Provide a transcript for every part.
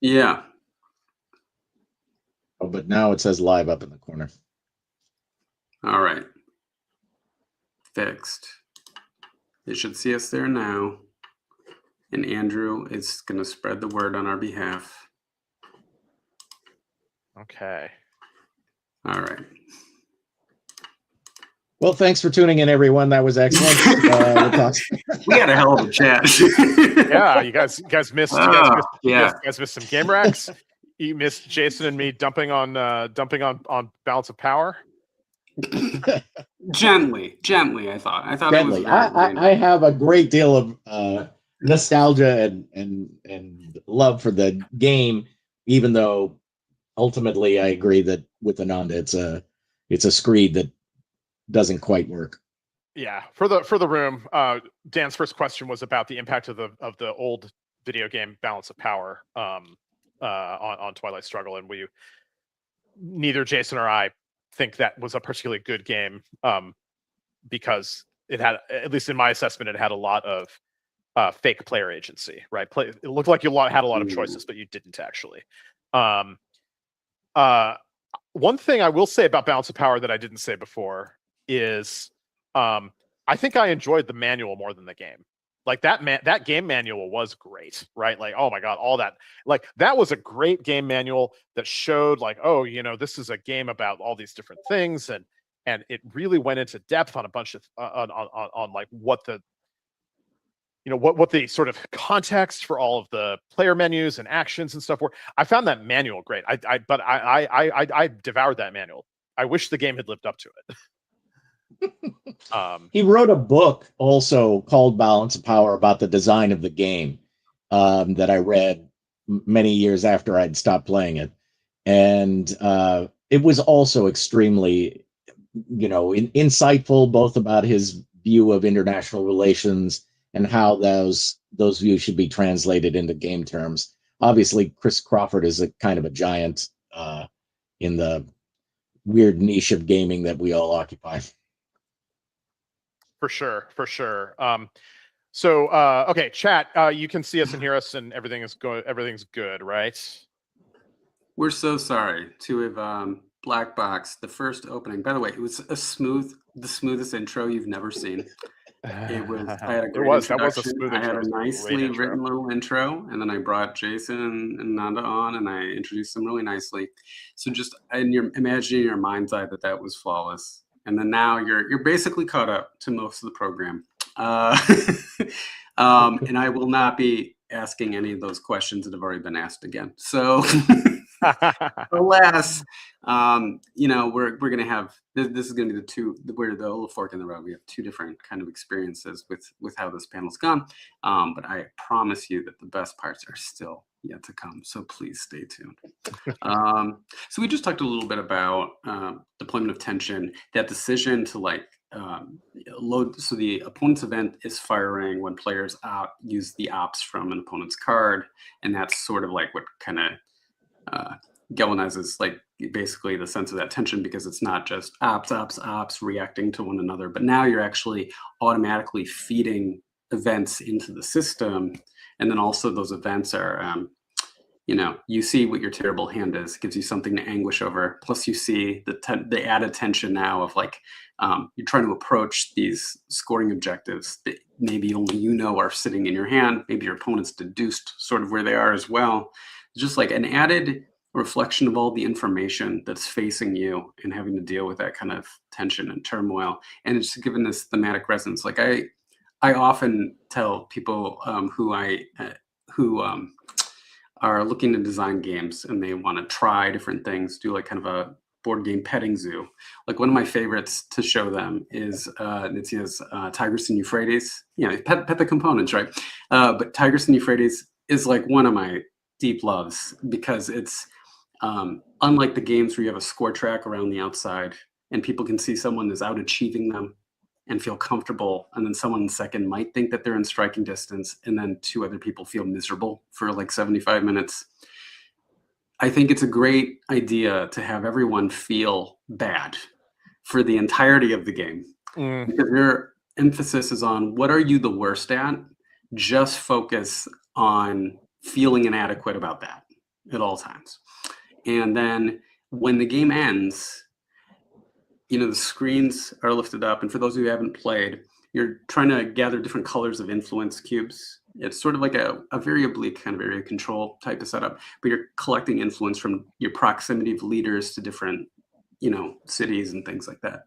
Yeah. Oh, but now it says live up in the corner. All right. Fixed. They should see us there now. And Andrew is going to spread the word on our behalf. Okay. All right. Well, thanks for tuning in, everyone. That was excellent. We had a hell of a chat. Yeah, you guys missed. You guys missed some game racks. You missed Jason and me dumping on Balance of Power. Gently. I thought gently. It was I have a great deal of nostalgia and love for the game, even though ultimately I agree that with Ananda, it's a screed that doesn't quite work. Yeah, for the room, Dan's first question was about the impact of the old video game Balance of Power on Twilight Struggle, and neither Jason or I think that was a particularly good game because it had, at least in my assessment, it had a lot of fake player agency, right? It looked like you had a lot of choices, but you didn't actually. One thing I will say about Balance of Power that I didn't say before is I think I enjoyed the manual more than the game. Like that game manual was great, right? Like, oh my God, all that, like that was a great game manual that showed like, oh, this is a game about all these different things. And it really went into depth on a bunch of, on like what the, what the sort of context for all of the player menus and actions and stuff were. I found that manual great. But I devoured that manual. I wish the game had lived up to it. He wrote a book also called Balance of Power about the design of the game that I read many years after I'd stopped playing it. And it was also extremely, insightful, both about his view of international relations and how those views should be translated into game terms. Obviously, Chris Crawford is a kind of a giant in the weird niche of gaming that we all occupy. For sure. Okay, chat. You can see us and hear us, and everything's good, right? We're so sorry to have black box the first opening. By the way, it was the smoothest intro you've never seen. It was. I had a great introduction. That was a smooth intro. I had a nicely written little intro, and then I brought Jason and Ananda on, and I introduced them really nicely. So just imagining in your mind's eye that was flawless. And then now you're basically caught up to most of the program. And I will not be asking any of those questions that have already been asked again. So alas, we're going to have, this is going to be we're the little fork in the road. We have two different kind of experiences with how this panel's gone. But I promise you that the best parts are still yet to come. So please stay tuned. So we just talked a little bit about deployment of tension, that decision to load. So the opponent's event is firing when players use the ops from an opponent's card. And that's sort of like what kind of galvanizes like basically the sense of that tension, because it's not just ops reacting to one another, but now you're actually automatically feeding events into the system. And then also those events are, you see what your terrible hand is, gives you something to anguish over. Plus you see the added tension now of like, you're trying to approach these scoring objectives that maybe only are sitting in your hand. Maybe your opponent's deduced sort of where they are as well. Just like an added reflection of all the information that's facing you and having to deal with that kind of tension and turmoil. And it's given this thematic resonance. Like I often tell people who are looking to design games and they want to try different things, do like kind of a board game petting zoo. Like one of my favorites to show them is Nitzia's Tigris and Euphrates. Pet the components, right? But Tigris and Euphrates is like one of my deep loves, because it's unlike the games where you have a score track around the outside and people can see someone is out achieving them and feel comfortable, and then someone in second might think that they're in striking distance, and then two other people feel miserable for like 75 minutes. I think it's a great idea to have everyone feel bad for the entirety of the game. Because your emphasis is on what are you the worst at? Just focus on feeling inadequate about that. at all times. And then when the game ends, the screens are lifted up. And for those who haven't played, you're trying to gather different colors of influence cubes. It's sort of like a very oblique kind of area control type of setup, but you're collecting influence from your proximity of leaders to different, cities and things like that.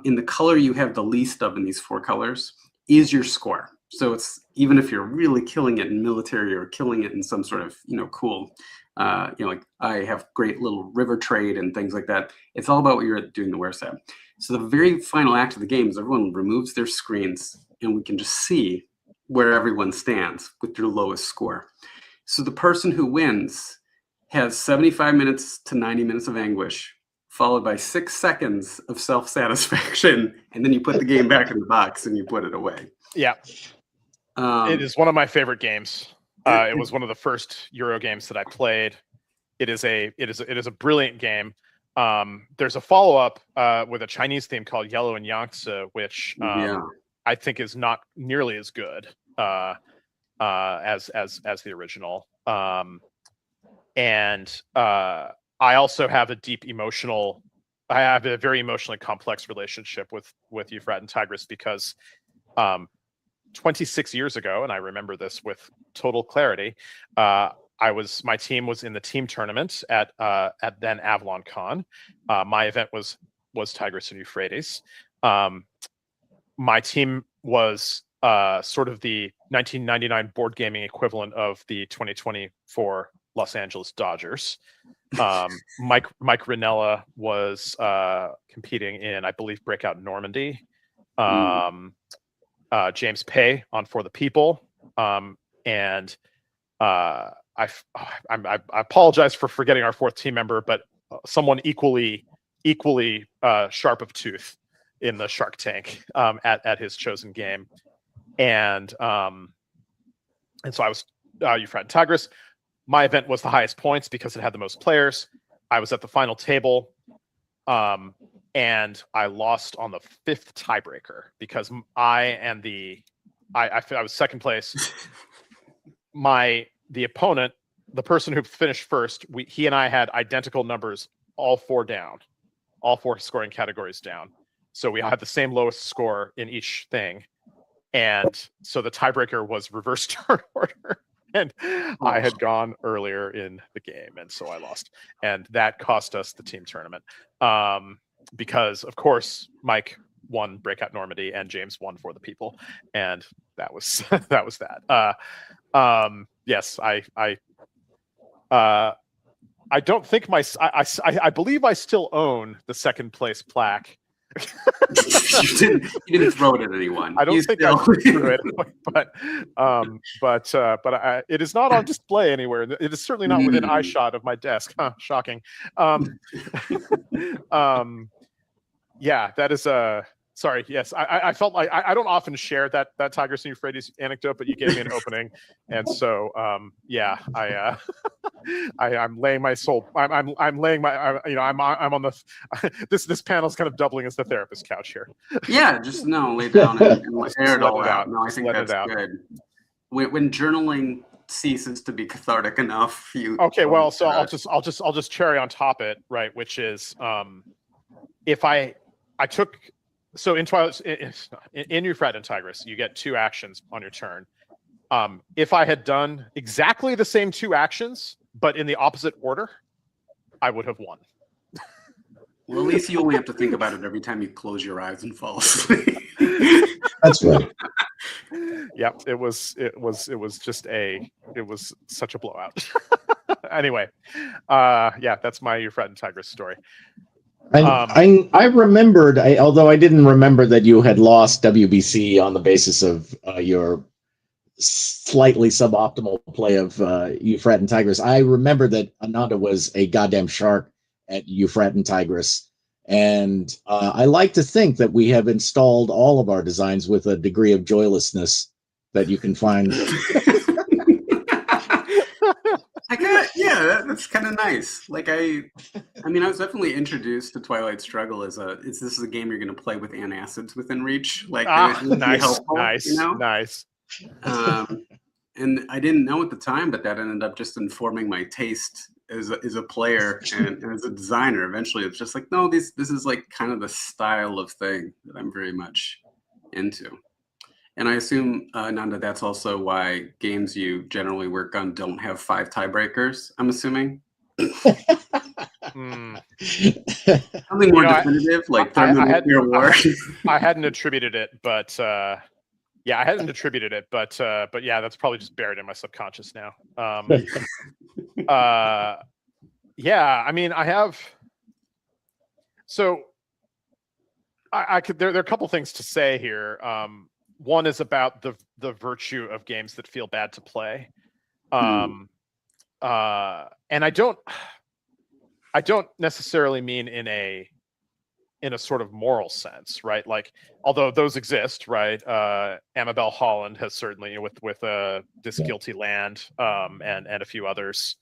In the color you have the least of in these 4 colors is your score. So it's, even if you're really killing it in military or killing it in some sort of, cool, like I have great little river trade and things like that. It's all about what you're doing the wear set. So the very final act of the game is everyone removes their screens and we can just see where everyone stands with your lowest score. So the person who wins has 75 minutes to 90 minutes of anguish, followed by 6 seconds of self-satisfaction, and then you put the game back in the box and you put it away. Yeah. It is one of my favorite games. It was one of the first Euro games that I played. It is a brilliant game. There's a follow-up with a Chinese theme called Yellow and Yangtze, which I think is not nearly as good as the original. I also have I have a very emotionally complex relationship with Euphrat and Tigris because 26 years ago, and I remember this with total clarity, my team was in the team tournament at then Avalon Con. My event was Tigris and Euphrates. My team was sort of the 1999 board gaming equivalent of the 2024 Los Angeles Dodgers. Mike Ranella was competing in, I believe, Breakout Normandy. James Pay on For the People, and I apologize for forgetting our 4th team member, but someone equally sharp of tooth in the Shark Tank at his chosen game, and so I was Euphrat and Tigris. My event was the highest points because it had the most players. I was at the final table, and I lost on the 5th tiebreaker because I was second place. The opponent, the person who finished first, he and I had identical numbers, all 4 down, all 4 scoring categories down. So we had the same lowest score in each thing, and so the tiebreaker was reverse turn order. And I had gone earlier in the game, and so I lost, and that cost us the team tournament. Because of course Mike won Breakout Normandy and James won For the People, and that was that. Yes, I don't think I believe I still own the 2nd place plaque. you didn't throw it at anyone. I don't think I threw it, but it is not on display anywhere. It is certainly not within eyeshot of my desk. Huh, shocking. Yeah, that is sorry. Yes, I felt like I don't often share that Tigris and Euphrates anecdote, but you gave me an opening, and so yeah, I'm laying my soul. I'm laying my. I'm on the. This panel's kind of doubling as the therapist couch here. Yeah, just lay down and air it all out. No, I think that's good. When journaling ceases to be cathartic enough, you. Okay, well, so I'll just cherry on top it, right? Which is, if I took. So in Twilight, in Euphrat and Tigris, you get 2 actions on your turn. If I had done exactly the same 2 actions, but in the opposite order, I would have won. Well, at least you only have to think about it every time you close your eyes and fall asleep. That's right. Yep, it was such a blowout. Anyway, yeah, that's my Euphrat and Tigris story. I remembered, although I didn't remember that you had lost WBC on the basis of your slightly suboptimal play of Euphrat and Tigris. I remember that Ananda was a goddamn shark at Euphrat and Tigris. And I like to think that we have installed all of our designs with a degree of joylessness that you can find. That's kind of nice. Like I was definitely introduced to Twilight Struggle as this is a game you're going to play with antacids within reach. Like, nice, helpful, nice. and I didn't know at the time, but that ended up just informing my taste as a player and as a designer. Eventually, it's just like, no, this is like kind of the style of thing that I'm very much into. And I assume, Nanda, that's also why games you generally work on don't have 5 tiebreakers, I'm assuming. Hmm. Something more definitive, like thermonuclear war. I hadn't attributed it, but yeah, I hadn't attributed it, but yeah, that's probably just buried in my subconscious now. Yeah, I mean, I have. So I could. There are a couple things to say here. One is about the virtue of games that feel bad to play, and I don't necessarily mean in a sort of moral sense, right? Like, although those exist, right? Amabel Holland has certainly, with This Guilty Land, and a few others,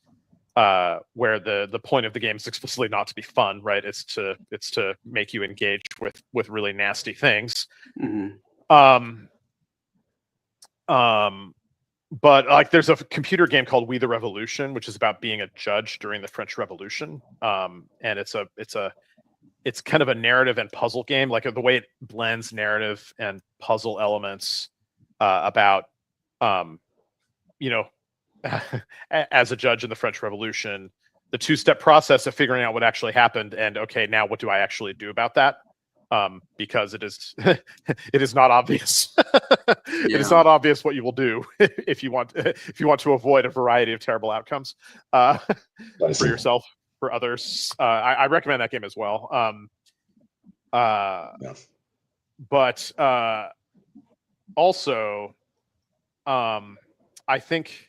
where the point of the game is explicitly not to be fun, right? It's to make you engage with really nasty things. But like, there's a computer game called We the Revolution, which is about being a judge during the French Revolution, and it's kind of a narrative and puzzle game, like the way it blends narrative and puzzle elements, about, as a judge in the French Revolution, the 2-step process of figuring out what actually happened, and okay, now what do I actually do about that? Because it is it is not obvious. It is not obvious what you will do if you want to avoid a variety of terrible outcomes, for yourself, for others. I recommend that game as well. But also, I think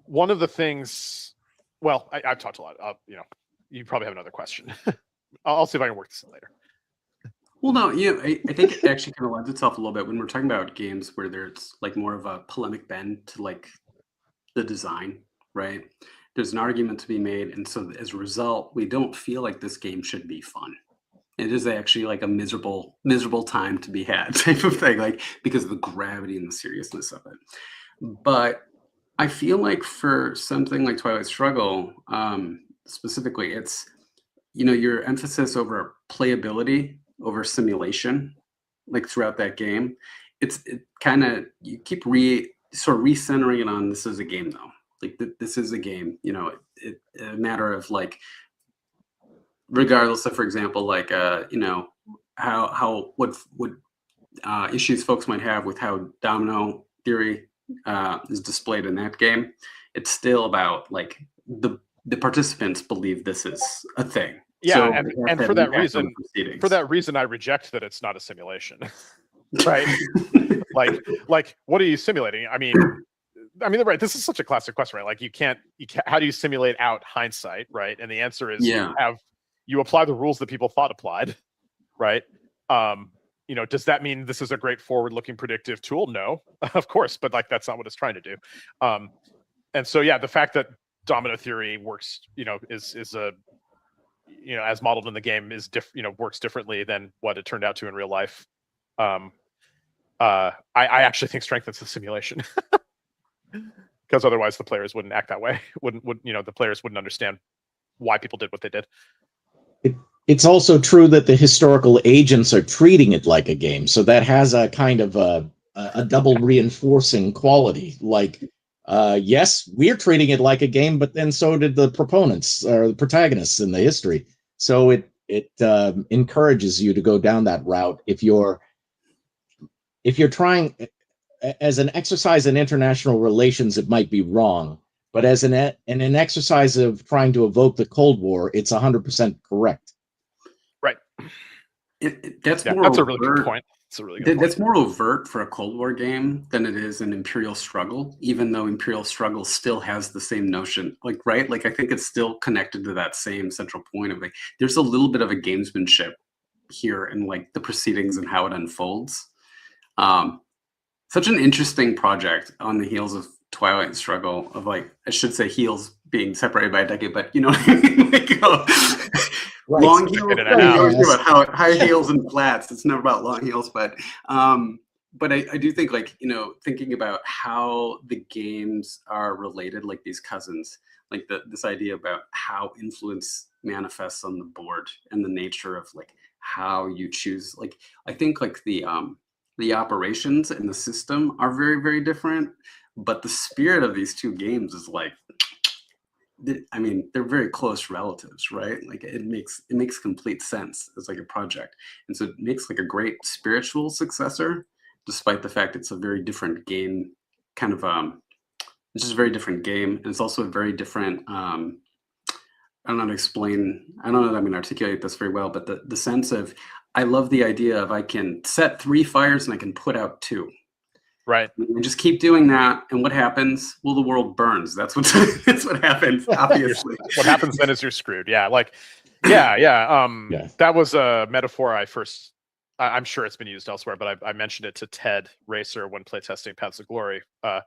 one of the things. Well, I've talked a lot. You probably have another question. I'll see if I can work this in later. Well, no, I think it actually kind of lends itself a little bit when we're talking about games where there's like more of a polemic bend to like the design, right? There's an argument to be made, and so as a result, we don't feel like this game should be fun. It is actually like a miserable time to be had type of thing, like because of the gravity and the seriousness of it. But I feel like for something like Twilight Struggle, specifically, it's your emphasis over playability over simulation, like throughout that game. It kind of, you keep sort of recentering it on, this is a game though. Like this is a game, it a matter of like, regardless of, for example, like, what issues folks might have with how domino theory is displayed in that game. It's still about like the participants believe this is a thing. Yeah, so and for that reason, I reject that it's not a simulation, right? like, what are you simulating? I mean, right. This is such a classic question, right? Like, you can't. How do you simulate out hindsight, right? And the answer is, you apply the rules that people thought applied, right? Does that mean this is a great forward-looking predictive tool? No, of course, but like, that's not what it's trying to do. And so, yeah, the fact that domino theory works, is a as modeled in the game, is works differently than what it turned out to in real life. I actually think strengthens the simulation, because otherwise the players wouldn't act that way. The players wouldn't understand why people did what they did. It's also true that the historical agents are treating it like a game, so that has a kind of a double reinforcing quality. Like, yes, we're treating it like a game, but then so did the proponents or the protagonists in the history. So it encourages you to go down that route. If you're trying as an exercise in international relations, it might be wrong, but as an exercise of trying to evoke the Cold War, it's 100% correct. Right. That's a really good point. That's more overt for a Cold War game than it is an Imperial Struggle, even though Imperial Struggle still has the same notion, right? Like, I think it's still connected to that same central point of like, there's a little bit of a gamesmanship here in like the proceedings and how it unfolds. Such an interesting project on the heels of Twilight Struggle, of like, I should say heels being separated by a decade, but you know what I mean? Right. Long heels. About high heels and flats. It's never about long heels, but but I do think, like, thinking about how the games are related, like these cousins, like this idea about how influence manifests on the board and the nature of like how you choose. Like, I think like the operations and the system are very, very different, but the spirit of these two games is like, I mean, they're very close relatives, right? Like it makes complete sense as like a project, and so it makes like a great spiritual successor, despite the fact it's a very different game. Kind of, it's just a very different game, and it's also a very different. I don't know how to explain. I don't know that I'm going to articulate this very well, but the sense of I love the idea of I can set 3 fires and I can put out 2. Right. And just keep doing that, and what happens? Well, the world burns. That's what that's what happens. Obviously, what happens then is you're screwed. Yeah, like, yeah. Yeah. That was a metaphor I'm sure it's been used elsewhere, but I mentioned it to Ted Racer when playtesting Paths of Glory. The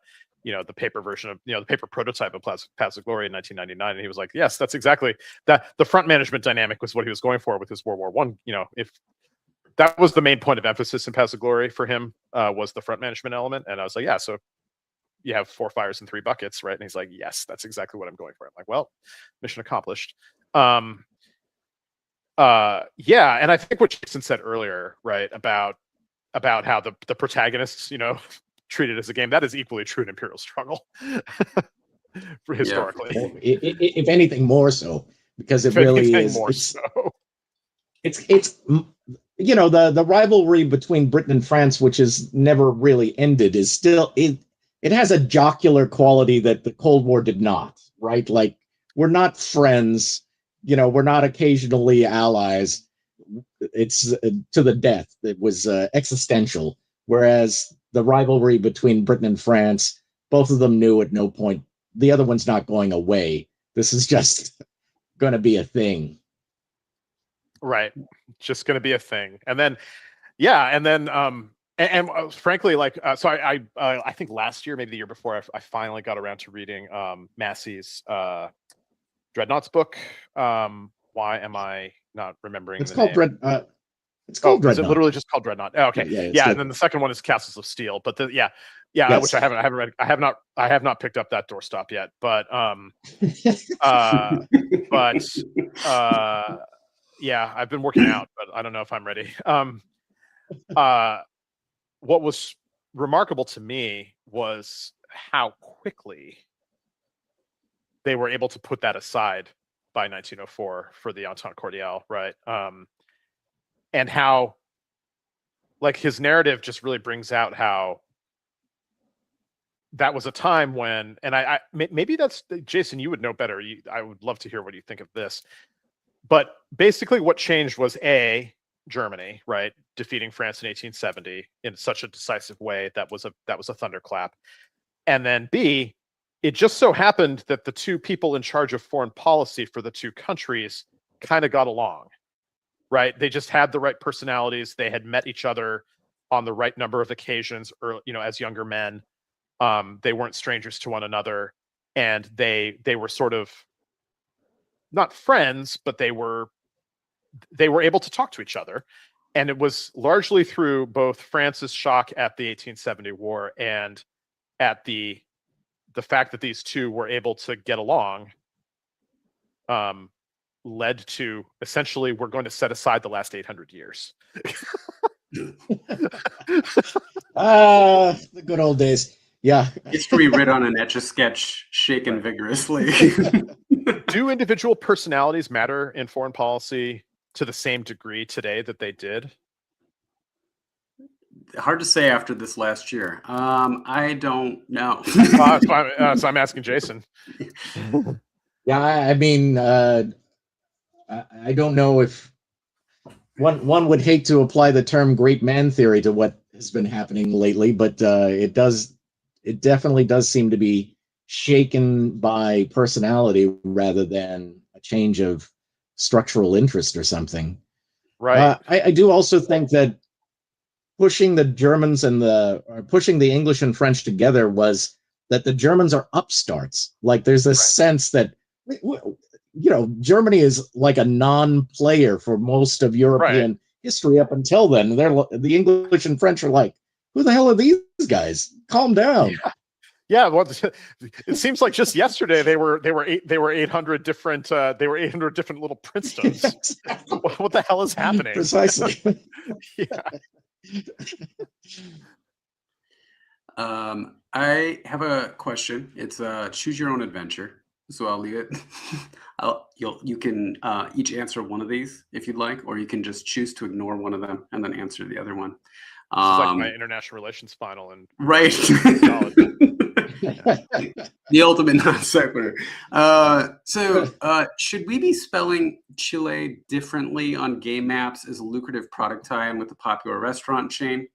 paper version of the paper prototype of Paths of Glory in 1999, and he was like, "Yes, that's exactly that." The front management dynamic was what he was going for with his World War One. If that was the main point of emphasis in Paths of Glory for him, was the front management element. And I was like, yeah, so you have 4 fires and 3 buckets, right? And he's like, yes, that's exactly what I'm going for. I'm like, well, mission accomplished. Yeah, and I think what Jason said earlier, right, about how the protagonists, treated as a game, that is equally true in Imperial Struggle, historically. Yeah. If anything, more so, because it really is. It's the rivalry between Britain and France, which has never really ended, is still it has a jocular quality that the Cold War did not, right? Like, we're not friends, we're not occasionally allies. It's to the death. It was existential. Whereas the rivalry between Britain and France, both of them knew at no point the other one's not going away. This is just going to be a thing. Right. Just going to be a thing. And then, frankly, like, so I think last year, maybe the year before, I finally got around to reading Massey's Dreadnought's book. Why am I not remembering? It's called Dreadnought. It's called Dreadnought. Is it literally just called Dreadnought? Oh, okay. Yeah. And then the second one is Castles of Steel. But yes. Which I haven't read. I have not picked up that doorstop yet. But yeah, I've been working out, but I don't know if I'm ready. What was remarkable to me was how quickly they were able to put that aside by 1904 for the Entente Cordiale, right? And how, like, his narrative just really brings out how that was a time when, and I maybe that's, Jason, you would know better. I would love to hear what you think of this. But basically what changed was Germany, right, defeating France in 1870 in such a decisive way that was a thunderclap. And then B, it just so happened that the two people in charge of foreign policy for the two countries kind of got along, right? They just had the right personalities. They had met each other on the right number of occasions, or as younger men. They weren't strangers to one another, and they were sort of not friends, but they were able to talk to each other. And it was largely through both France's shock at the 1870 war and at the fact that these two were able to get along, led to essentially, we're going to set aside the last 800 years. The good old days. Yeah. History writ on an Etch-a-Sketch, shaken vigorously. Do individual personalities matter in foreign policy to the same degree today that they did? Hard to say after this last year. I don't know. So I'm asking Jason. Yeah, I mean, I don't know if one would hate to apply the term great man theory to what has been happening lately, but it definitely does seem to be shaken by personality rather than a change of structural interest or something. Right. I do also think that pushing the Germans and pushing the English and French together was that the Germans are upstarts. Like, there's a sense that, Germany is like a non-player for most of European history up until then. The English and French are like, Who the hell are these guys? Calm down. Yeah, well, it seems like just yesterday they were 800 different little Princetons. Exactly. What the hell is happening? Precisely. Yeah. I have a question. It's choose your own adventure. So I'll leave it. You can each answer one of these if you'd like, or you can just choose to ignore one of them and then answer the other one. This is like my international relations final, and right. solid. The ultimate non sequitur. So should we be spelling Chile differently on game maps as a lucrative product tie-in with a popular restaurant chain?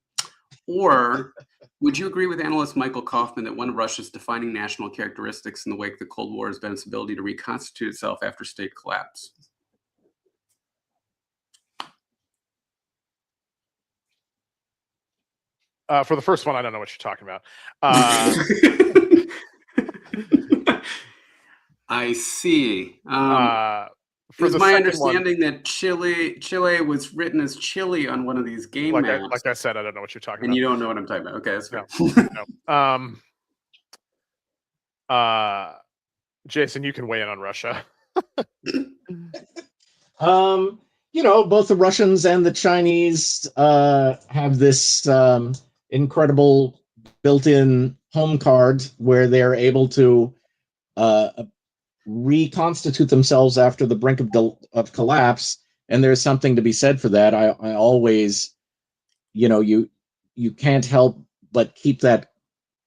Or would you agree with analyst Michael Kaufman that one of Russia's defining national characteristics in the wake of the Cold War has been its ability to reconstitute itself after state collapse? For the first one, I don't know what you're talking about. I see. For It's the my second understanding that Chile was written as Chile on one of these game maps. like I said, I don't know what you're talking and about. you don't know what I'm talking about. Okay, that's fair. No. Jason, you can weigh in on Russia. Both the Russians and the Chinese have this incredible built-in home card where they're able to reconstitute themselves after the brink of collapse, and there's something to be said for that. I always, you can't help but keep that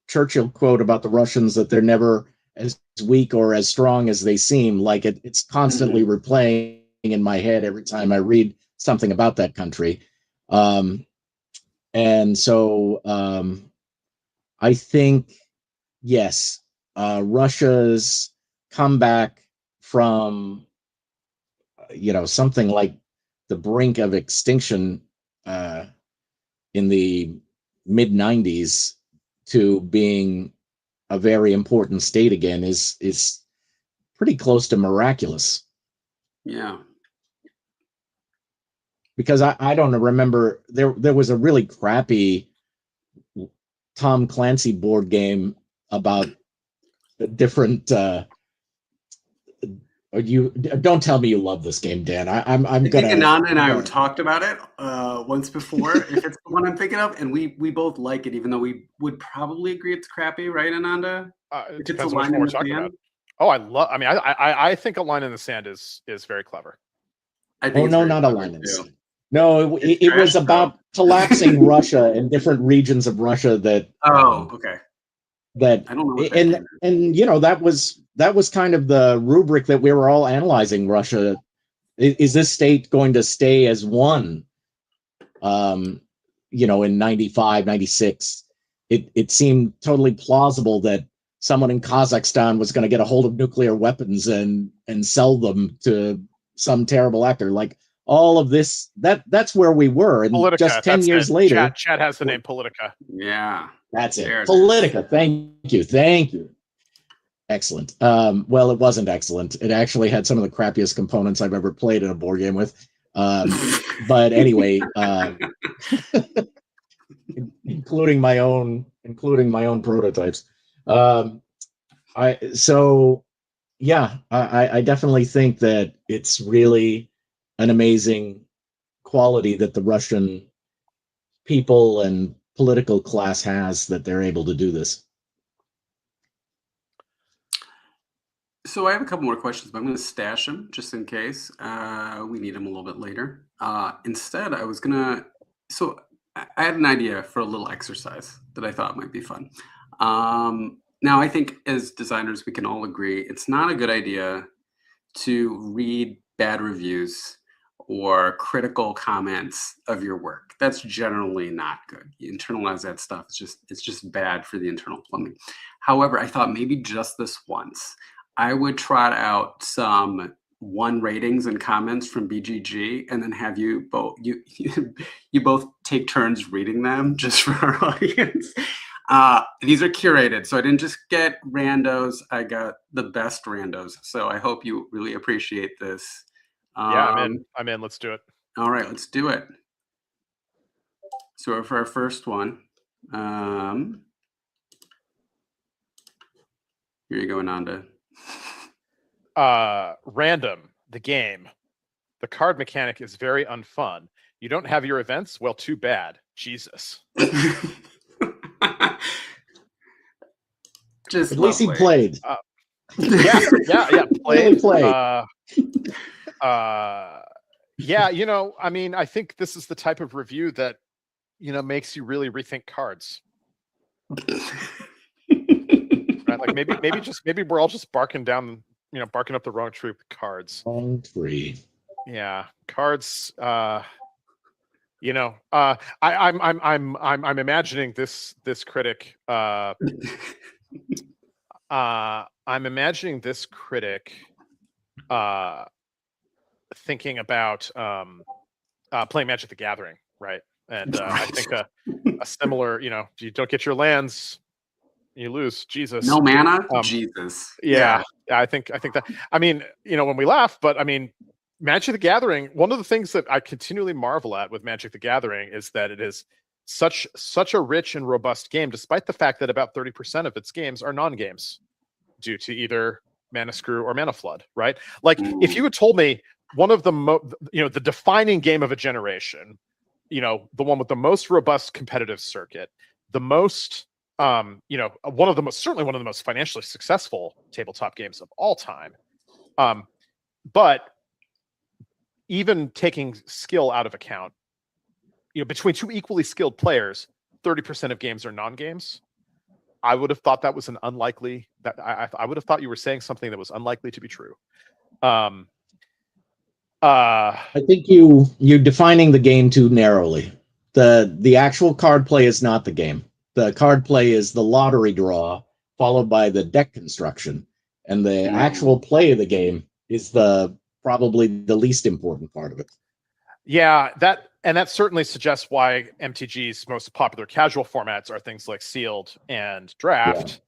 Churchill quote about the Russians that they're never as weak or as strong as they seem. Like it's constantly replaying in my head every time I read something about that country. And so I think, yes, Russia's comeback from, something like the brink of extinction in the mid 90s to being a very important state again is pretty close to miraculous. Yeah. Because I don't remember, there was a really crappy Tom Clancy board game about different you don't tell me you love this game, Dan. I'm I gonna. think Ananda and I talked about it once before. If it's the one I'm thinking of, and we both like it, even though we would probably agree it's crappy, right, Ananda? It depends on which one we're talking about. Oh, I think A Line in the Sand is very clever. I think not A Line in the Sand. No, it was about collapsing Russia and different regions of Russia that. Okay. That I don't know. What that was kind of the rubric that we were all analyzing. Russia, is this state going to stay as one? In 95, 96, it seemed totally plausible that someone in Kazakhstan was going to get a hold of nuclear weapons and sell them to some terrible actor. Like all of this, that's where we were. And Politica, just 10 years later. Chad has the name Politica. Yeah. That's it. Politica. Thank you. Excellent. Well, it wasn't excellent. It actually had some of the crappiest components I've ever played in a board game with. But anyway, including my own prototypes. I definitely think that it's really an amazing quality that the Russian people and political class has, that they're able to do this. So I have a couple more questions, but I'm going to stash them just in case we need them a little bit later. Instead, I was going to... So I had an idea for a little exercise that I thought might be fun. Now, I think as designers, we can all agree it's not a good idea to read bad reviews or critical comments of your work. That's generally not good. You internalize that stuff. It's just bad for the internal plumbing. However, I thought maybe just this once, I would trot out some 1 ratings and comments from BGG, and then have you both you both take turns reading them just for our audience. These are curated, so I didn't just get randos. I got the best randos. So I hope you really appreciate this. Yeah, I'm in. Let's do it. All right, let's do it. So for our first one, Here you go, Ananda. Random, the game. The card mechanic is very unfun. You don't have your events? Well, too bad. Jesus. Just At least he lovely. played. Yeah. Really Played. played. Yeah, you know, I mean, I think this is the type of review that, you know, makes you really rethink cards. Right? Like maybe we're all just barking up the wrong tree with cards. Wrong tree. Yeah, cards. You know, I'm imagining this critic. I'm imagining this critic thinking about playing Magic the Gathering, right? And I think a similar, you know, you don't get your lands, you lose. Jesus. No mana? Jesus. Yeah, I think that. I mean, you know, when we laugh, but I mean, Magic the Gathering. One of the things that I continually marvel at with Magic the Gathering is that it is such a rich and robust game, despite the fact that about 30% of its games are non-games due to either mana screw or mana flood. Right? Like, if you had told me one of the the defining game of a generation, you know, the one with the most robust competitive circuit, the most certainly one of the most financially successful tabletop games of all time. But even taking skill out of account, you know, between two equally skilled players, 30% of games are non-games. I would have thought that was an unlikely. That I would have thought you were saying something that was unlikely to be true. I think you're defining the game too narrowly. The actual card play is not the game. The card play is the lottery draw followed by the deck construction, and the actual play of the game is probably the least important part of it. Yeah, that certainly suggests why MTG's most popular casual formats are things like sealed and draft,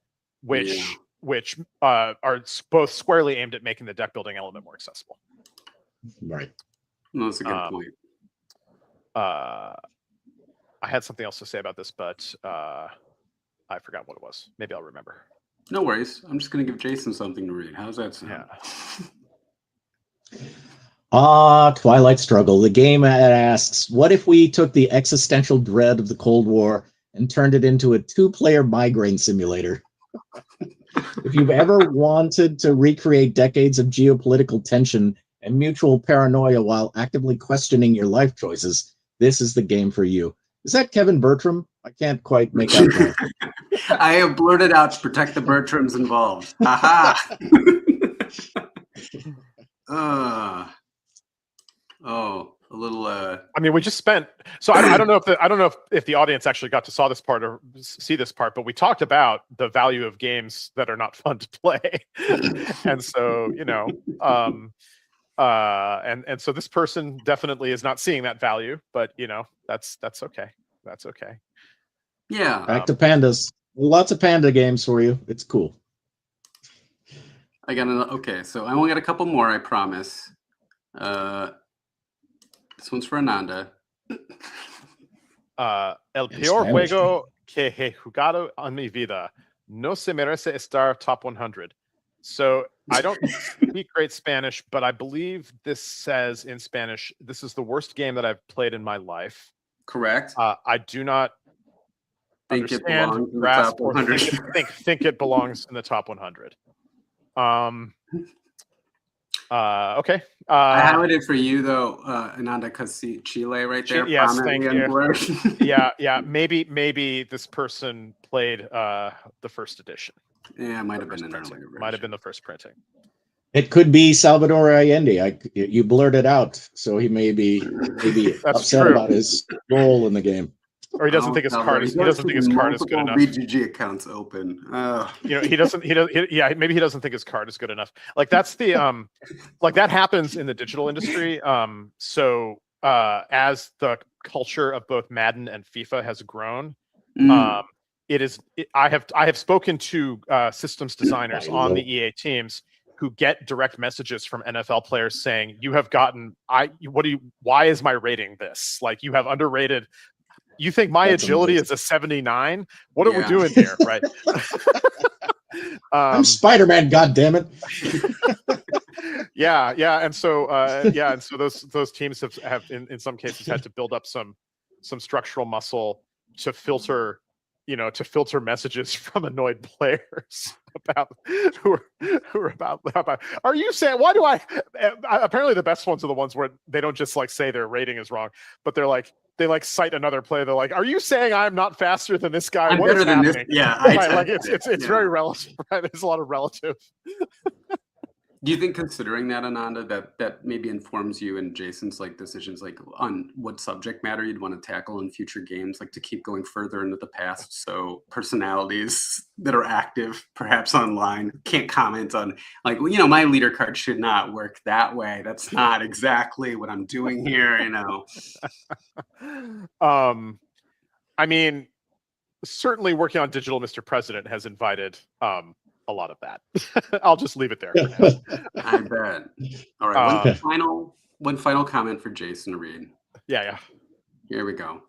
which are both squarely aimed at making the deck building element more accessible. Right. That's a good point. I had something else to say about this, but I forgot what it was. Maybe I'll remember. No worries. I'm just going to give Jason something to read. How's that sound? Yeah. Twilight Struggle. The game asks, what if we took the existential dread of the Cold War and turned it into a 2-player migraine simulator? If you've ever wanted to recreate decades of geopolitical tension and mutual paranoia while actively questioning your life choices, this is the game for you. Is that Kevin Bertram? I can't quite make out that. I have blurted out to protect the Bertrams involved. Aha! A little. I mean, we just spent. So I don't know if the audience actually got to see this part, but we talked about the value of games that are not fun to play, and so and so this person definitely is not seeing that value, but you know, that's okay. That's okay. Yeah. Back to pandas. Lots of panda games for you. It's cool. I got okay, so I only got a couple more, I promise. This one's for Ananda. El peor juego que he jugado en mi vida. No se merece estar top 100. So I don't speak great Spanish, but I believe this says in Spanish, this is the worst game that I've played in my life. Correct. I do not think it belongs in the top 100. Think it belongs in the top 100. Okay. I highlighted for you though, Ananda, because Chile right there. Yes, thank you. yeah. Maybe this person played the first edition. Yeah, it might have been an earlier version. Might have been the first printing. It could be Salvador Allende. You blurted out, so he may be upset about his role in the game. Or he doesn't think his card is. He doesn't think his card is good enough. BGG accounts open. You know, he doesn't. Yeah, maybe he doesn't think his card is good enough. Like that's the like that happens in the digital industry. So as the culture of both Madden and FIFA has grown, I have spoken to systems designers on the EA teams who get direct messages from NFL players saying, "You have gotten why is my rating this? Like you have underrated." You think my That's agility amazing. is a 79? What are we Yeah. doing here, right? I'm Spider-Man, goddammit. Yeah, and so those teams have in some cases had to build up some structural muscle to filter messages from annoyed players about who are about. Are you saying, why do I? Apparently, the best ones are the ones where they don't just like say their rating is wrong, but they cite another player. They're like, "Are you saying I'm not faster than this guy? I'm What better is than happening?" this. Yeah, Right, like it's very relative. Right, there's a lot of relative. Do you think, considering that, Ananda, that maybe informs you and Jason's like decisions, like on what subject matter you'd want to tackle in future games, like to keep going further into the past? So personalities that are active, perhaps online, can't comment on, like, well, my leader card should not work that way. That's not exactly what I'm doing here. I mean, certainly working on Digital Mr. President has invited a lot of that. I'll just leave it there for now. I bet. All right, one final comment for Jason to read. Yeah. Here we go.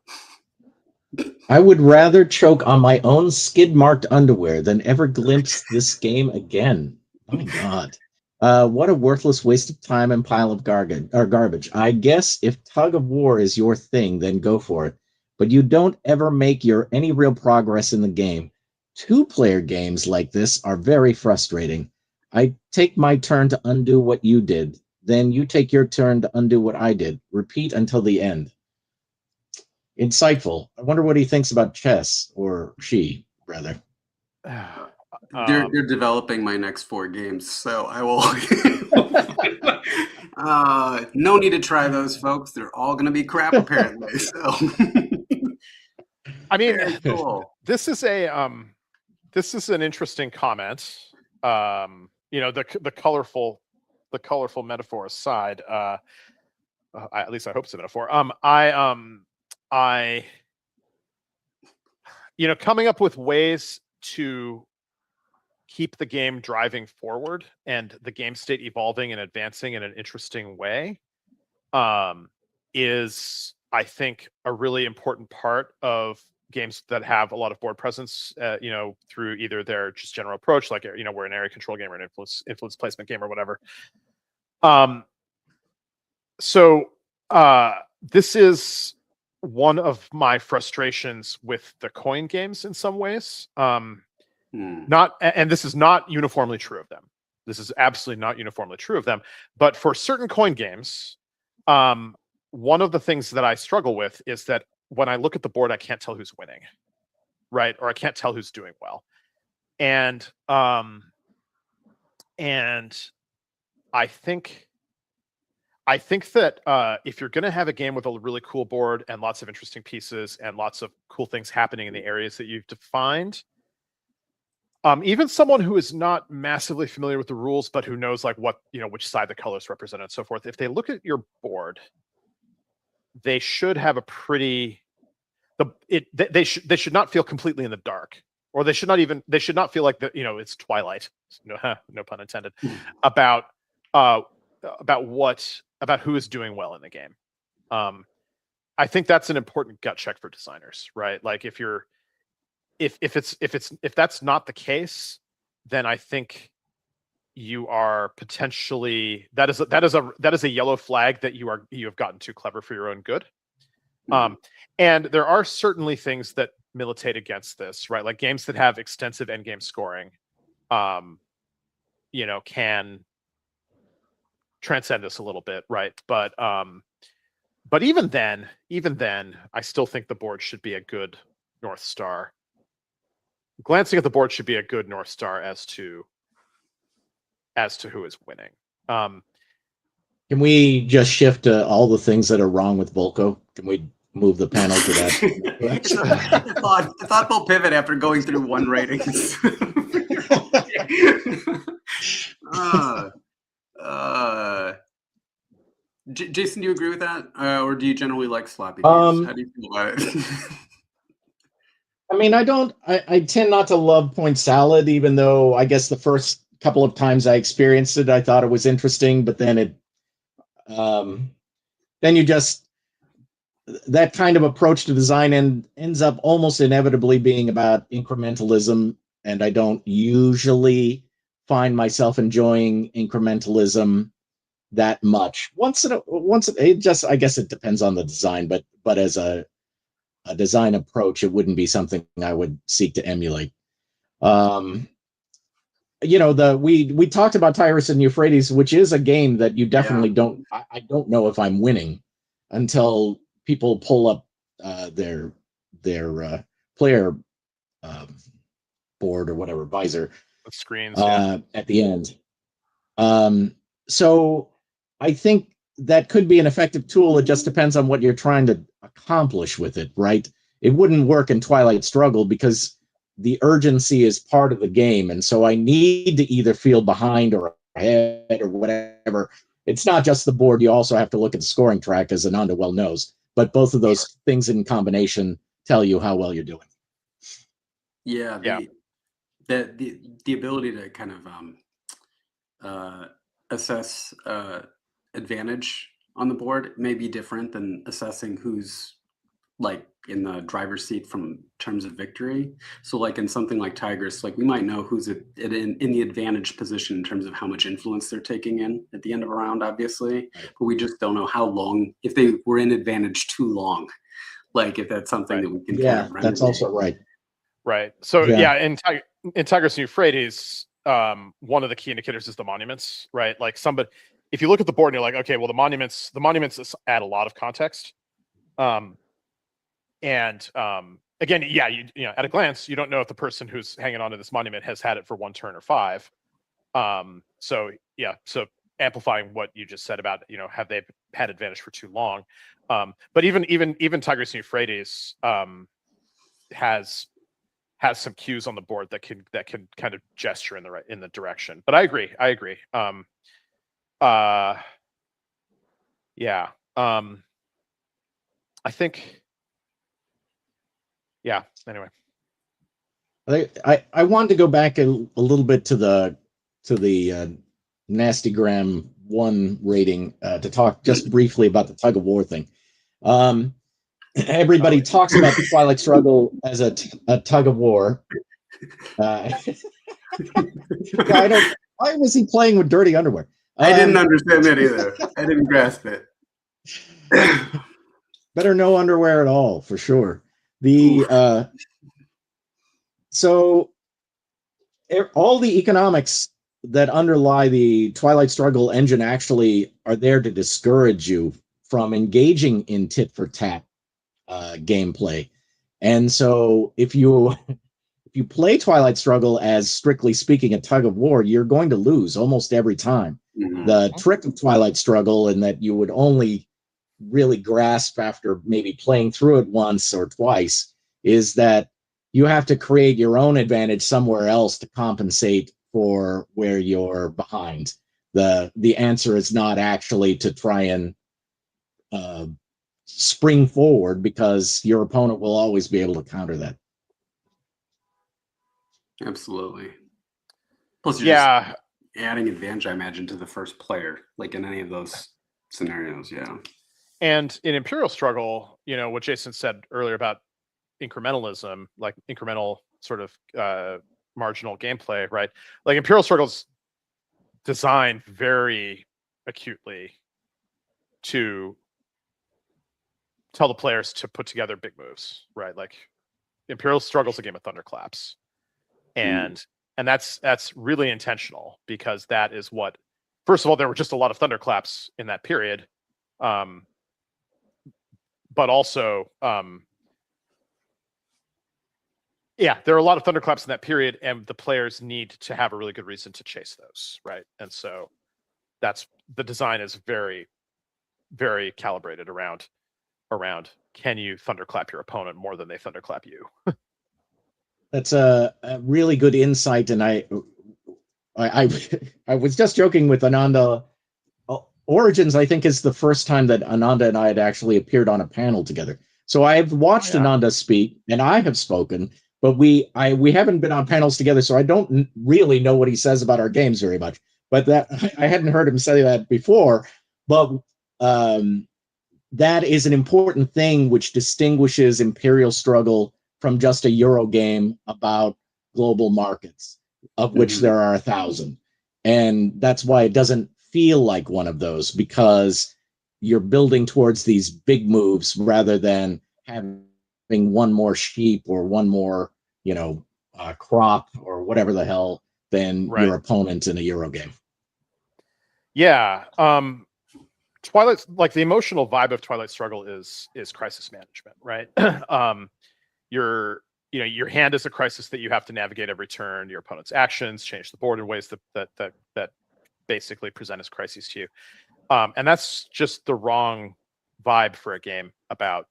I would rather choke on my own skid-marked underwear than ever glimpse this game again. Oh my God. What a worthless waste of time and pile of garbage. I guess if Tug-of-war is your thing, then go for it. But you don't ever make any real progress in the game. Two-player games like this are very frustrating. I take my turn to undo what you did. Then you take your turn to undo what I did. Repeat until the end. Insightful. I wonder what he thinks about chess, or she, rather. They're developing my next 4 games, so I will. No need to try those, folks. They're all going to be crap, apparently. So, I mean, cool. This is an interesting comment. The colorful metaphor aside, at least I hope it's a metaphor. Coming up with ways to keep the game driving forward and the game state evolving and advancing in an interesting way is, I think, a really important part of games that have a lot of board presence, through either their just general approach, like, we're an area control game or an influence placement game or whatever. This is one of my frustrations with the coin games in some ways. And this is not uniformly true of them. This is absolutely not uniformly true of them. But for certain coin games, one of the things that I struggle with is that when I look at the board, I can't tell who's winning, right? Or I can't tell who's doing well. And I think that if you're going to have a game with a really cool board and lots of interesting pieces and lots of cool things happening in the areas that you've defined, even someone who is not massively familiar with the rules, but who knows like what, which side the colors represent and so forth, if they look at your board, they should have a pretty, they should not feel completely in the dark, or they should not feel like it's Twilight, no pun intended, about who is doing well in the game. I think that's an important gut check for designers, right? Like if that's not the case, then I think you are potentially, that is a yellow flag that you have gotten too clever for your own good. And there are certainly things that militate against this, right? Like games that have extensive endgame scoring, can transcend this a little bit, right? But even then, I still think the board should be a good North Star. Glancing at the board should be a good North Star as to who is winning. Can we just shift to all the things that are wrong with Volko? Can we move the panel to that? I thought they'll pivot after going through 1 ratings. Jason, do you agree with that? Or do you generally like sloppy games? How do you feel about it? I mean, I tend not to love point salad, even though I guess the first couple of times I experienced it, I thought it was interesting, but then then you just, that kind of approach to design ends up almost inevitably being about incrementalism, and I don't usually find myself enjoying incrementalism that much. It just, I guess it depends on the design, but as a design approach, it wouldn't be something I would seek to emulate. We talked about Tigris and Euphrates, which is a game that you definitely don't. I don't know if I'm winning until people pull up their player board or whatever visor screens at the end. So I think that could be an effective tool. It just depends on what you're trying to accomplish with it, right? It wouldn't work in Twilight Struggle because the urgency is part of the game, and so I need to either feel behind or ahead or whatever. It's not just the board. You also have to look at the scoring track, as Ananda well knows. But both of those things in combination tell you how well you're doing. Yeah, the ability to kind of assess advantage on the board may be different than assessing who's like in the driver's seat from terms of victory. So like in something like Tigris, like we might know who's in the advantage position in terms of how much influence they're taking in at the end of a round, obviously, but we just don't know how long, if they were in advantage too long, like if that's something that we can kind of remedy. That's also right. Right. So in Tigris and Euphrates, one of the key indicators is the monuments, right? Like if you look at the board and you're like, okay, well the monuments add a lot of context. Again, you know, at a glance, you don't know if the person who's hanging onto this monument has had it for 1 turn or 5. So amplifying what you just said about, you know, have they had advantage for too long? But even Tigris and Euphrates has some cues on the board that can kind of gesture in the direction. But I agree. I think. Yeah. Anyway, I wanted to go back a little bit to the Nastygram 1 rating to talk just briefly about the Tug-of-war thing. Everybody talks about the Twilight Struggle as a Tug-of-war. Why was he playing with dirty underwear? I didn't understand that either. I didn't grasp it. Better no underwear at all, for sure. So all the economics that underlie the Twilight Struggle engine actually are there to discourage you from engaging in tit for tat gameplay. And so if you play Twilight Struggle as, strictly speaking, a tug of war, you're going to lose almost every time. Mm-hmm. The trick of Twilight Struggle, in that you would only really grasp after maybe playing through it once or twice, is that you have to create your own advantage somewhere else to compensate for where you're behind. The answer is not actually to try and spring forward, because your opponent will always be able to counter that. Absolutely. Plus, you're just adding advantage, I imagine, to the first player, like in any of those scenarios. Yeah. And in Imperial Struggle, you know, what Jason said earlier about incrementalism, like incremental sort of marginal gameplay, right? Like Imperial Struggle's designed very acutely to tell the players to put together big moves, right? Like Imperial Struggle's a game of thunderclaps. And that's really intentional, because that is what, first of all, there were just a lot of thunderclaps in that period. But also, there are a lot of thunderclaps in that period, and the players need to have a really good reason to chase those, right? And so that's, the design is very, very calibrated around can you thunderclap your opponent more than they thunderclap you? That's a really good insight, and I was just joking with Ananda. Origins, I think, is the first time that Ananda and I had actually appeared on a panel together. So I've watched Ananda speak, and I have spoken, but we haven't been on panels together, so I don't really know what he says about our games very much. But that I hadn't heard him say that before. But that is an important thing which distinguishes Imperial Struggle from just a Euro game about global markets, of which there are 1,000. And that's why it doesn't feel like one of those, because you're building towards these big moves rather than having one more sheep or one more, crop or whatever the hell than Right. your opponent in a Euro game. Yeah. Twilight, like the emotional vibe of Twilight Struggle is crisis management, right? Your hand is a crisis that you have to navigate every turn. Your opponent's actions change the board in ways that basically present as crises to you. And that's just the wrong vibe for a game about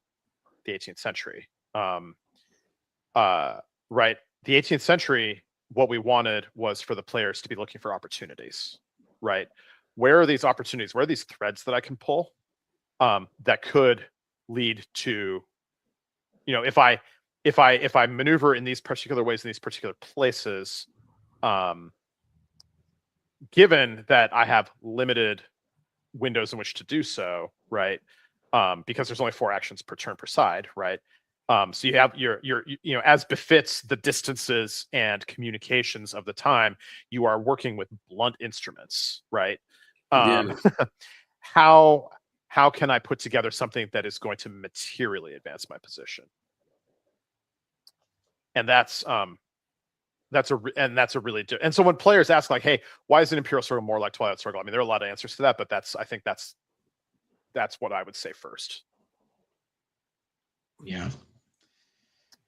the 18th century. Right. The 18th century, what we wanted was for the players to be looking for opportunities, right? Where are these opportunities? Where are these threads that I can pull that could lead to, if I maneuver in these particular ways in these particular places, given that I have limited windows in which to do so, right? Because there's only 4 actions per turn per side, right? So you have your as befits the distances and communications of the time, you are working with blunt instruments, right? How can I put together something that is going to materially advance my position? And that's a really and so when players ask like, hey, why is an Imperial Struggle more like Twilight Struggle? I mean, there are a lot of answers to that, but I think that's what I would say first. Yeah.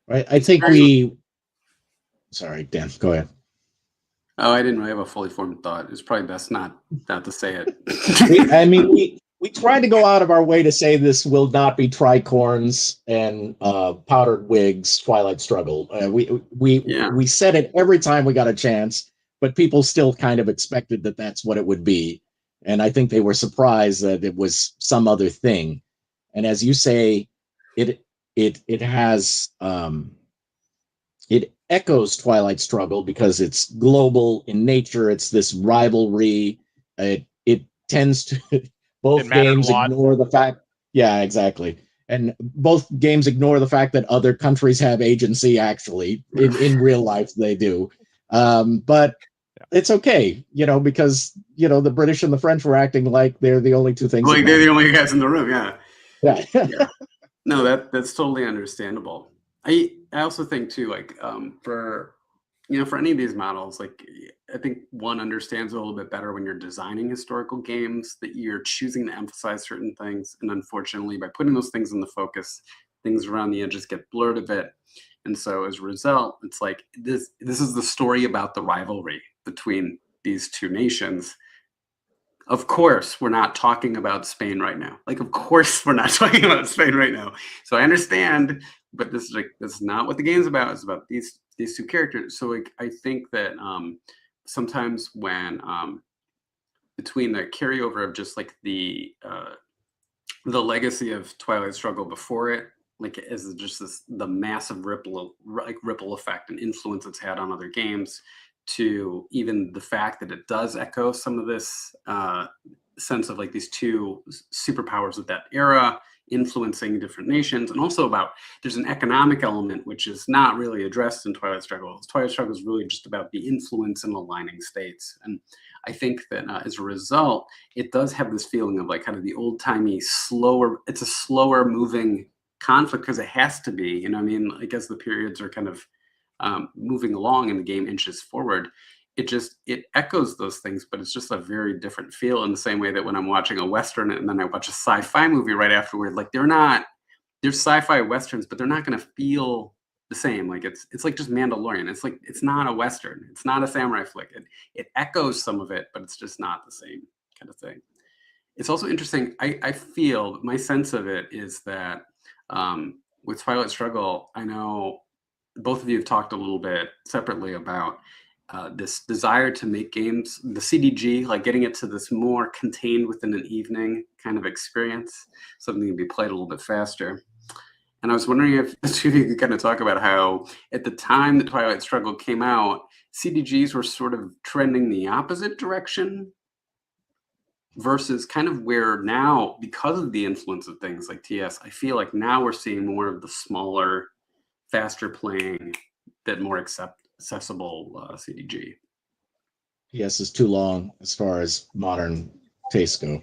Right. I think sorry, Dan, go ahead. Oh, I didn't really have a fully formed thought. It's probably best not to say it. We tried to go out of our way to say this will not be tricorns and powdered wigs Twilight Struggle. We said it every time we got a chance, but people still kind of expected that that's what it would be. And I think they were surprised that it was some other thing. And as you say, it has it echoes Twilight Struggle because it's global in nature. It's this rivalry. It tends to both games ignore the fact. Yeah, exactly. And both games ignore the fact that other countries have agency. Actually, in real life, they do. But it's okay, because the British and the French were acting like they're the only two things. Like they're the only guys in the room. Yeah. Yeah. No, that's totally understandable. I also think too, like for any of these models, like I think one understands a little bit better when you're designing historical games that you're choosing to emphasize certain things, and unfortunately, by putting those things in the focus, things around the edges get blurred a bit. And so as a result, it's like this is the story about the rivalry between these two nations. Of course, we're not talking about Spain right now. Like, of course, we're not talking about Spain right now. So I understand, but this is not what the game's about. It's about these two characters. So like, I think that sometimes when between the carryover of just like the legacy of Twilight Struggle before it, like as just the massive ripple effect and influence it's had on other games, to even the fact that it does echo some of this sense of like these two superpowers of that era influencing different nations, and also about there's an economic element which is not really addressed in Twilight Struggle. Twilight Struggle is really just about the influence in aligning states, and I think that as a result, it does have this feeling of like kind of the old-timey slower. It's a slower moving conflict because it has to be. I mean, like as the periods are kind of moving along and the game inches forward, it echoes those things, but it's just a very different feel, in the same way that when I'm watching a Western and then I watch a sci-fi movie right afterward, like they're sci-fi Westerns, but they're not going to feel the same. Like it's like just Mandalorian. It's like, it's not a Western. It's not a samurai flick. It echoes some of it, but it's just not the same kind of thing. It's also interesting. I feel my sense of it is that with Twilight Struggle, I know both of you have talked a little bit separately about this desire to make games, the CDG, like getting it to this more contained within an evening kind of experience, something that can be played a little bit faster. And I was wondering if the two of you could kind of talk about how at the time that Twilight Struggle came out, CDGs were sort of trending the opposite direction. versus kind of where now, because of the influence of things like TS, I feel like now we're seeing more of the smaller, faster playing, that more accessible CDG. TS is too long as far as modern tastes go.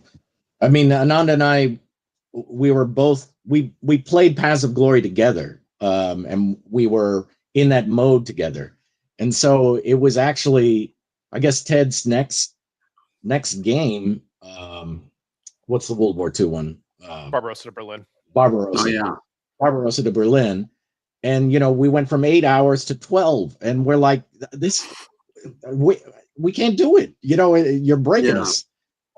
I mean, Ananda and I, we played Paths of Glory together, and we were in that mode together. And so it was actually, I guess, Ted's next game. What's the World War II one? Barbarossa to Berlin. Barbarossa. Oh yeah. Barbarossa to Berlin. And, we went from 8 hours to 12, and we're like, we can't do it. You're breaking us.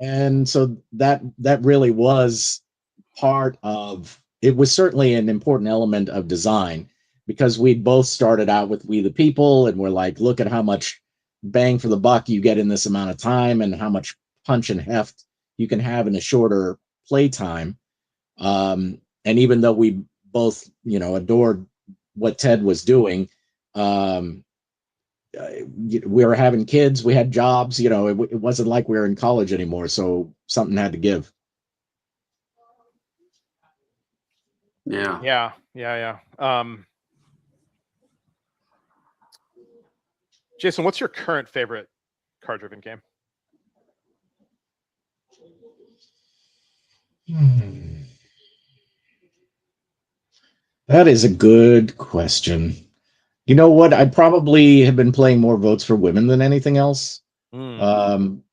And so that really was part of, it was certainly an important element of design, because we both started out with We the People, and we're like, look at how much bang for the buck you get in this amount of time, and how much punch and heft you can have in a shorter play time. And even though we both, adored what Ted was doing, we were having kids, we had jobs, it wasn't like we were in college anymore. So something had to give. Yeah. Jason, what's your current favorite card-driven game? That is a good question. You know what? I probably have been playing more Votes for Women than anything else. And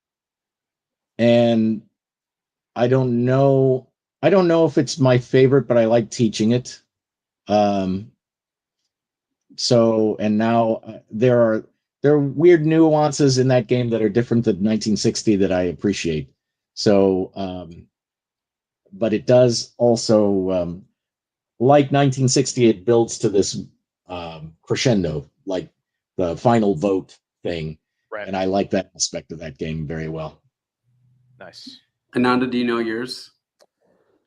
I don't know if it's my favorite, but I like teaching it. So, and now there are weird nuances in that game that are different than 1960 that I appreciate. So, but it does also, like 1960, it builds to this crescendo, like the final vote thing. Right. And I like that aspect of that game very well. Nice. Ananda, do you know yours?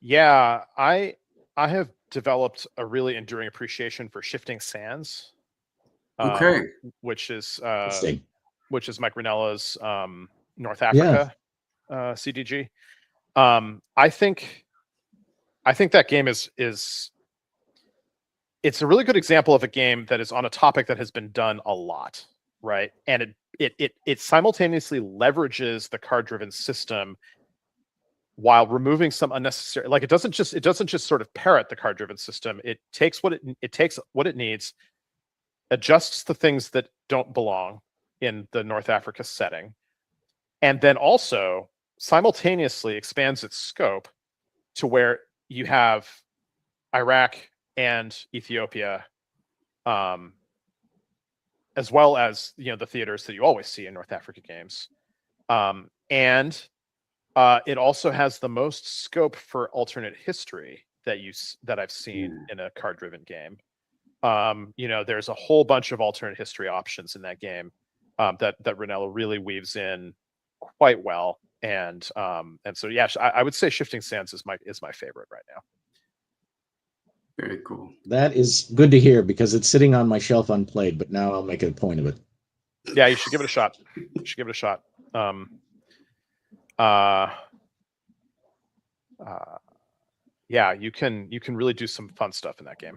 Yeah, I have developed a really enduring appreciation for Shifting Sands. Okay. Which is Interesting. Mike Ranella's North Africa CDG. I think that game is it's a really good example of a game that is on a topic that has been done a lot, right? And it simultaneously leverages the card-driven system while removing some unnecessary, like it doesn't just sort of parrot the card-driven system. It takes what it needs, adjusts the things that don't belong in the North Africa setting, and then also simultaneously expands its scope to where you have Iraq and Ethiopia, as well as the theaters that you always see in North Africa games, and it also has the most scope for alternate history that I've seen in a card-driven game. There's a whole bunch of alternate history options in that game that Ranella really weaves in quite well, and so yeah, I would say Shifting Sands is my favorite right now. Very cool. That is good to hear, because it's sitting on my shelf unplayed, but now I'll make a point of it. Yeah, you should give it a shot. Yeah, you can really do some fun stuff in that game.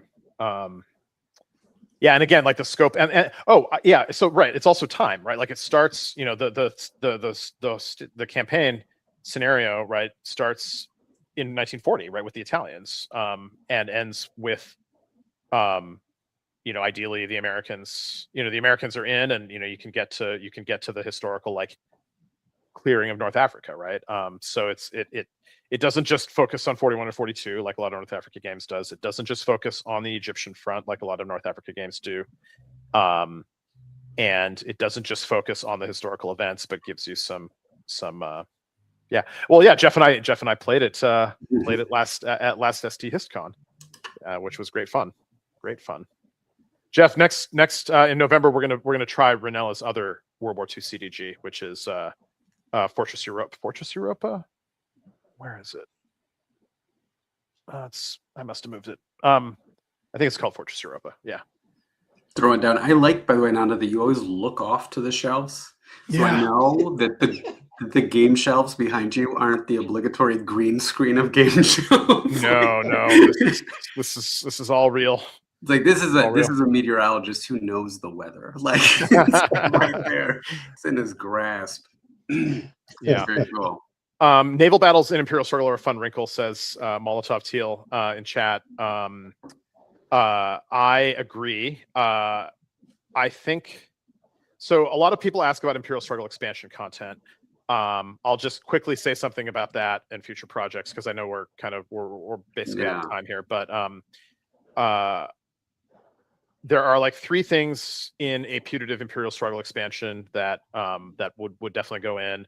Yeah, and again, like the scope and yeah, so right, it's also time, right? Like it starts, the campaign scenario, right, starts in 1940, right, with the Italians, and ends with, ideally the Americans. The Americans are in, and you can get to the historical like clearing of North Africa, right? So it doesn't just focus on 41 and 42 like a lot of North Africa games does. It doesn't just focus on the Egyptian front like a lot of North Africa games do. And it doesn't just focus on the historical events, but gives you some yeah. Well, yeah, Jeff and I played it at last ST HistCon, which was great fun. Jeff, next in November we're gonna try Ranella's other World War II CDG, which is Fortress Europa. Where is it? I must have moved it. I think it's called Fortress Europa. Yeah. Throw it down. I like, by the way, Nanda, that you always look off to the shelves. So I know that the game shelves behind you aren't the obligatory green screen of game shelves. No, no, this is all real. It's like this is All real. a meteorologist who knows the weather. Like it's right there. It's in his grasp. Yeah. Very cool. Naval battles in Imperial Struggle are a fun wrinkle, says Molotov Teal in chat. I agree. I think so. A lot of people ask about Imperial Struggle expansion content. I'll just quickly say something about that and future projects because I know we're basically out of time here. But there are like 3 things in a putative Imperial Struggle expansion that that would definitely go in,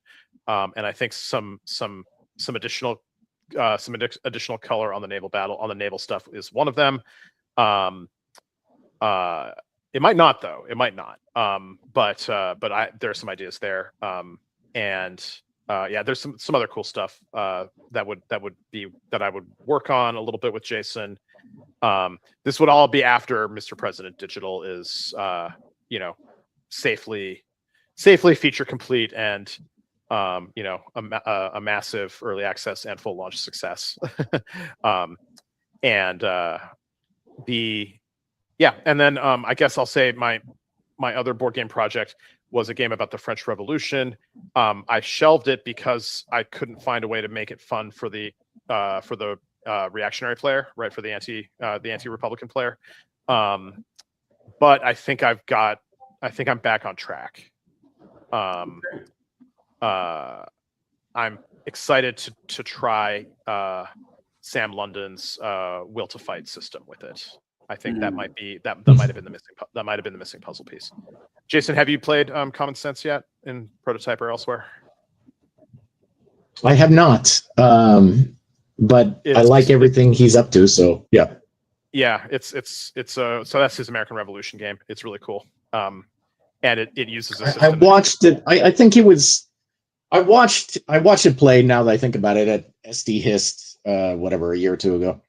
and I think some additional additional color on the naval battle on the naval stuff is one of them. It might not though. It might not. But there are some ideas there. And there's some other cool stuff that I would work on a little bit with Jason. This would all be after Mr. President Digital is safely feature complete and a massive early access and full launch success. And then I guess I'll say my other board game project was a game about the French Revolution. I shelved it because I couldn't find a way to make it fun for the reactionary player, right? For the anti-Republican player. But I think I'm back on track. I'm excited to try Sam London's Will to Fight system with it. I think that might have been the missing puzzle piece. Jason, have you played Common Sense yet in prototype or elsewhere? I have not, but I like everything he's up to. So yeah. Yeah, so that's his American Revolution game. It's really cool, and it uses a system. I watched it. I think it was. I watched it play. Now that I think about it, at SD Hist, whatever, a year or two ago.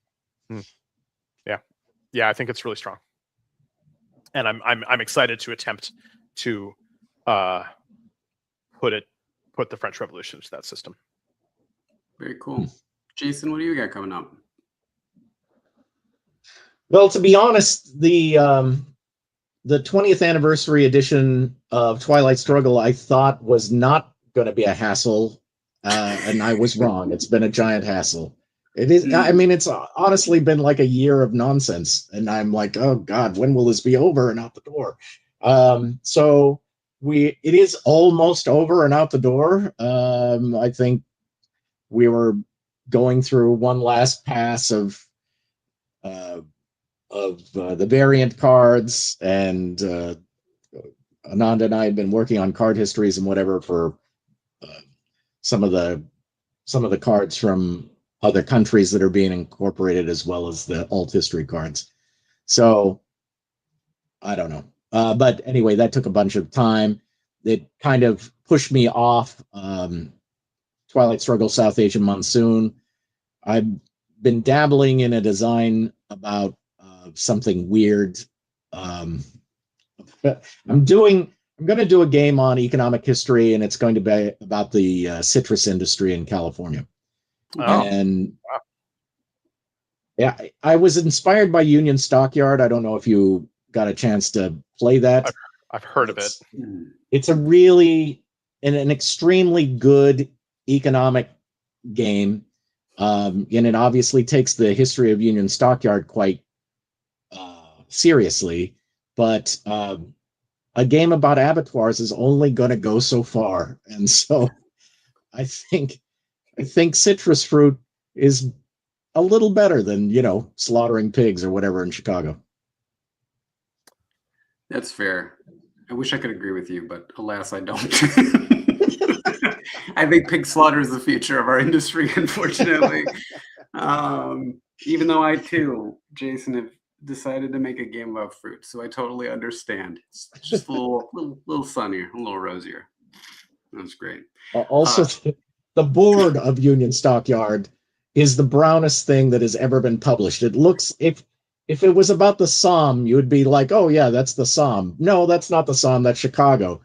Yeah, I think it's really strong, and I'm excited to attempt to put the French Revolution into that system. Very cool. Jason, what do you got coming up? Well, to be honest, the 20th anniversary edition of Twilight Struggle I thought was not going to be a hassle, and I was wrong. It's been a giant hassle. It is. I mean, it's honestly been like a year of nonsense, and I'm like, oh God, when will this be over and out the door? So it is almost over and out the door. I think we were going through one last pass of the variant cards, and Ananda and I had been working on card histories and whatever for some of the cards from other countries that are being incorporated, as well as the alt history cards. So I don't know. But anyway, that took a bunch of time. It kind of pushed me off Twilight Struggle South Asian Monsoon. I've been dabbling in a design about something weird. I'm going to do a game on economic history, and it's going to be about the citrus industry in California. Oh. And yeah, I was inspired by Union Stockyard. I don't know if you got a chance to play that. I've heard of it. It's a really an extremely good economic game, and it obviously takes the history of Union Stockyard quite seriously. But a game about abattoirs is only going to go so far, and so I think citrus fruit is a little better than, slaughtering pigs or whatever in Chicago. That's fair. I wish I could agree with you, but alas, I don't. I think pig slaughter is the future of our industry, unfortunately. Even though I too, Jason, have decided to make a game about fruit, so I totally understand. It's just a little sunnier, a little rosier. That's great. Also, the board of Union Stockyard is the brownest thing that has ever been published. It looks, if it was about the Somme, you would be like, oh yeah, that's the Somme. No, that's not the Somme, that's Chicago.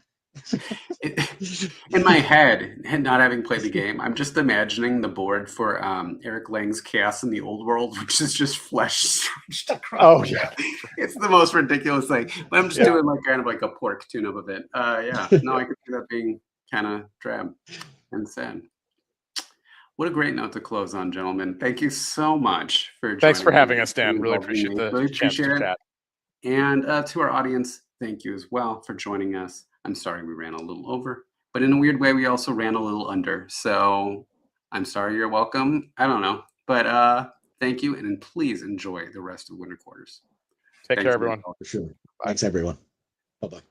In my head, and not having played the game, I'm just imagining the board for Eric Lang's Chaos in the Old World, which is just flesh stretched across. Oh yeah, It's the most ridiculous thing. But I'm just doing like kind of like a pork tune-up of it. Yeah, no, I could see that being kind of drab and sad. What a great note to close on, gentlemen. Thank you so much for joining. Thanks for having me, us, Dan. Really appreciate the Really chance to appreciate it. chat. And to our audience, thank you as well for joining us. I'm sorry we ran a little over, but in a weird way, we also ran a little under. So I'm sorry, you're welcome. I don't know, but thank you, and please enjoy the rest of Winter Quarters. Take care, everyone. For sure. Thanks, everyone. Bye-bye.